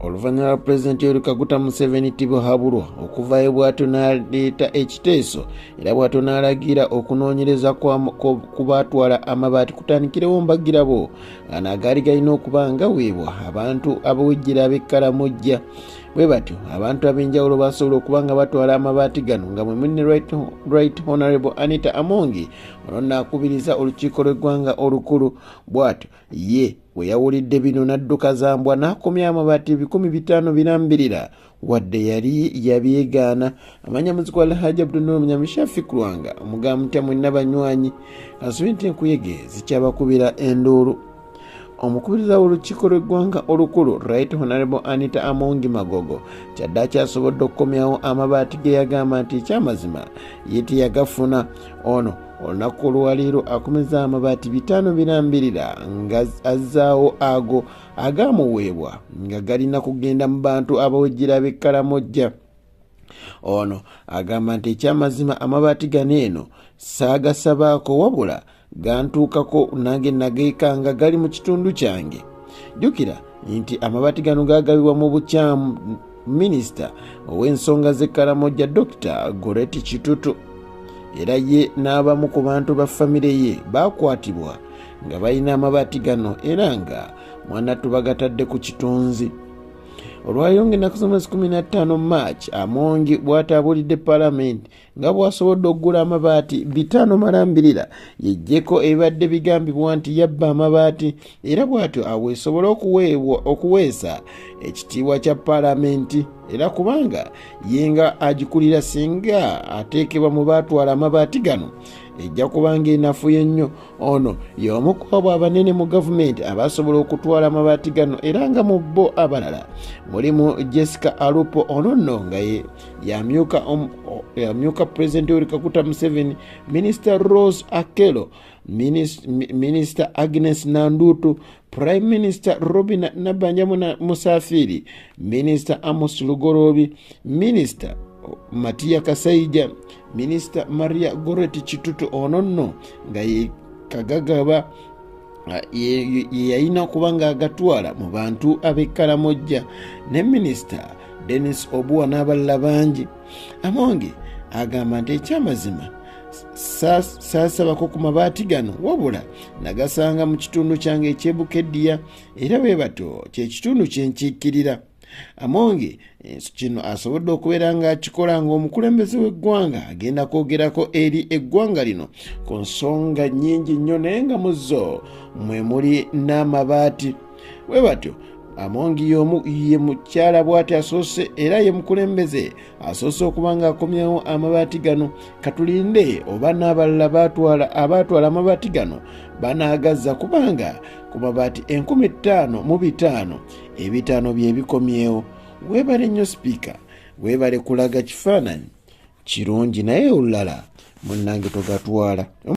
Oluvannyuma lwa Pulezidenti Yoweri Kaguta Museveni tibuhabulwa okuvayo bw'atyo n'aleeta ekiteeso era bw'atyo n'alagira okunoonyereza ku baatwala amabaati kutandikirewo mbagirabo gano agaali galina okuba nga weebwa abantu abawejjera ab'ekkalamojja. Bwe batyo abantu ab'enjawulo basobola okuba nga batwala amabaati gano nga mwe muli ne Right Honorable Anita Amongi ono n'akubiriza olukiiko lw'eggwanga olukulu bw'atyo ye bwe yawulidde bino n'adduka zambwa n'akomya amabaati 540 wadde yali yabyegaana. Amanya muziki wa Alhaji Abdul Munyamishafi Kulwanga omugamba mutya mwenna banywanyi asuubira nti enkuyege zikyabakubira enduulu. Omukubiriza w'olukiiko lw'eggwanga olukulu Right Honorable Anita Amongi Magogo kyadde akyasobodde okukomyawo amabaati ge yagamba nti ekyamazima ye teyagafuna. Ono olunaku olwaleero akomeza amabaati 540 nga azzaawo ago agaamuweebwa nga galina kugenda mu bantu abawejjera ab'ekkalamojja. Ono agamba nti ekyamazima amabaati gano eno saagasabaako wabula gantuukako nange nageekanga gali mu kitundu kyange. Jjukira nti amabaati gano gaagabibwa mu bukyamu minisita ow'ensonga z'ekkalamojja Dr. Goreti Kitutu era ye n'abamu ku bantu ba famire ye baakwatibwa nga balina amabaati gano era nga mwanattu bagatadde ku kitunzi. Olwaleero ng'ennaku z'omwezi 15 March Amongi bw'atabuulidde Paalamenti nga bw'asobodde okugula amabaati 540 yeggyeko ebibadde bigambibwa nti yabba amabaati era bw'atyo aweesobola okuweesa ekitiibwa kya Paalamenti era kubanga yenga agikulira singa ateekebwa mu baatwala amabaati gano ejja kubanga enafuye nnyo. Ono y'omu ku abo abanene mu gavumenti abasobola okutwala amabaati gano era nga mu bo abalala mulimu Jessica Alupo. Ono nno nga yamyuka Pulezidenti Yoweri Kaguta Museveni, Minisita Rose Akelo, Minisita Agnes Nandutu, Prime Minister Robina Nabanjamuna Musafiri, Minisita Amos Lugorobi, Minisita Matia Kasaija, Minisita Maria Goreti Kitutu. Ono nno nga ye kagagaba yalina kuba nga agatwala mu bantu ab'ekkalamojja ne Minisita Dennis Obuwa n'abalala bangi. Amongi agamba nti ekyamazima saasabako ku mabaati gano wabula nagasanga mu kitundu kyange ekyebukeddiya era bwe batyo kyekitundu kyenkiikirira. Amongi kino asobodde okubeera nga akikola ng'omukulembeze w'eggwanga agenda kwogerako eri eggwanga lino ku nsonga nnyingi nnyo naye nga mu zo mwe muli n'amabaati. Bwe batyo Amongi ye mukyala bw'ati asoose era ye mukulembeze asoose okuba nga akomyawo amabaati gano. Katulinde oba n'abalala abaatwala amabaati gano banaagazza kubanga ku mabaati 15,500 ebitaano bye bikomyewo. Weebale nnyo sipiika, weebale kulaga kifaananyi kirungi naye olulala munnange togatwala.